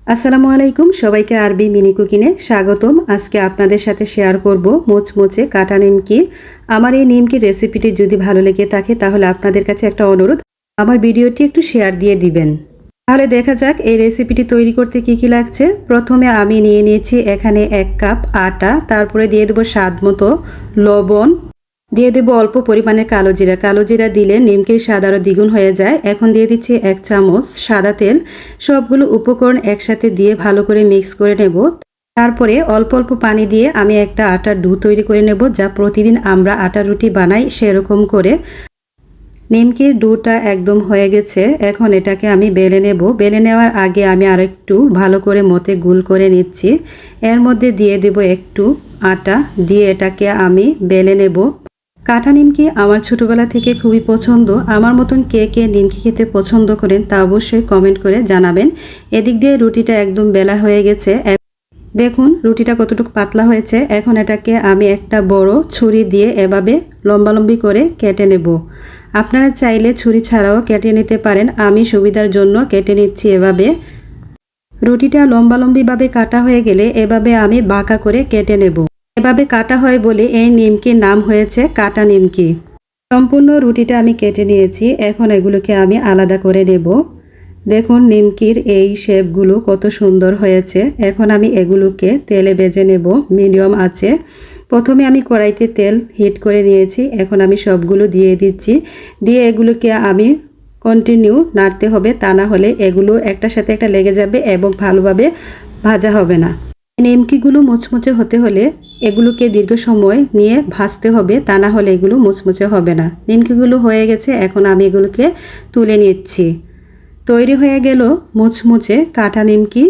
আসসালামু আলাইকুম, সবাইকে আরবি মিনি কুকিংয়ে স্বাগতম। আজকে আপনাদের সাথে শেয়ার করব মুচমুচে কাটা নিমকি। আমার এই নিমকির রেসিপিটি যদি ভালো লেগে থাকে তাহলে আপনাদের কাছে একটা অনুরোধ, আমার ভিডিওটি একটু শেয়ার দিয়ে দিবেন। তাহলে দেখা যাক এই রেসিপিটি তৈরি করতে কি কি লাগছে। প্রথমে আমি নিয়ে নিয়েছি এখানে 1 কাপ আটা, তারপরে দিয়ে দেবো স্বাদ মতো লবণ, দিয়ে দেবো অল্প পরিমাণে কালো জিরা। কালো জিরা দিলে নিমকির স্বাদ আরও দ্বিগুণ হয়ে যায়। এখন দিয়ে দিচ্ছি 1 চামচ সাদা তেল। সবগুলো উপকরণ একসাথে দিয়ে ভালো করে মিক্স করে নেব। তারপরে অল্প অল্প পানি দিয়ে আমি একটা আটার ডো তৈরি করে নেব, যা প্রতিদিন আমরা আটার রুটি বানাই সেরকম করে। নিমকির ডোটা একদম হয়ে গেছে। এখন এটাকে আমি বেলে নেব। বেলে নেওয়ার আগে আমি আরেকটু ভালো করে মতে গোল করে নিচ্ছি। এর মধ্যে দিয়ে দেব একটু আটা, দিয়ে এটাকে আমি বেলে নেব। কাঠা নিমকি আমার ছোটোবেলা থেকে খুবই পছন্দ। আমার মতন কে কে নিমকি খেতে পছন্দ করেন তা অবশ্যই কমেন্ট করে জানাবেন। এদিক দিয়ে রুটিটা একদম বেলা হয়ে গেছে। দেখুন রুটিটা কতটুকু পাতলা হয়েছে। এখন এটাকে আমি একটা বড় ছুরি দিয়ে এভাবে লম্বালম্বি করে কেটে নেব। আপনারা চাইলে ছুরি ছাড়াও কেটে নিতে পারেন, আমি সুবিধার জন্য কেটে নিচ্ছি এভাবে। রুটিটা লম্বালম্বিভাবে কাটা হয়ে গেলে এভাবে আমি বাঁকা করে কেটে নেব। এভাবে কাটা হয় বলে এই নিমকির নাম হয়েছে কাটা নিমকি। সম্পূর্ণ রুটিটা আমি কেটে নিয়েছি। এখন এগুলোকে আমি আলাদা করে নেব। দেখুন নিমকির এই শেপগুলো কত সুন্দর হয়েছে। এখন আমি এগুলোকে তেলে ভেজে নেব মিডিয়াম আঁচে। প্রথমে আমি কড়াইতে তেল হিট করে নিয়েছি। এখন আমি সবগুলো দিয়ে দিচ্ছি। দিয়ে এগুলোকে আমি কন্টিনিউ নাড়তে হবে, তা না হলে এগুলো একটার সাথে একটা লেগে যাবে এবং ভালোভাবে ভাজা হবে না। নিমকিগুলো মুচমুচে হতে হলে এগুলোকে দীর্ঘ সময় নিয়ে ভাজতে হবে, তা না হলে এগুলো মুচমুচে হবে না। নিমকিগুলো হয়ে গেছে, এখন আমি এগুলোকে তুলে নিচ্ছি। তৈরি হয়ে গেল মুচমুচে কাটা নিমকি।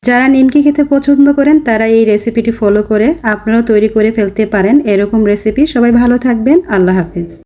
যারা নিমকি খেতে পছন্দ করেন তারা এই রেসিপিটি ফলো করে আপনারাও তৈরি করে ফেলতে পারেন এরকম রেসিপি। সবাই ভালো থাকবেন। আল্লাহ হাফেজ।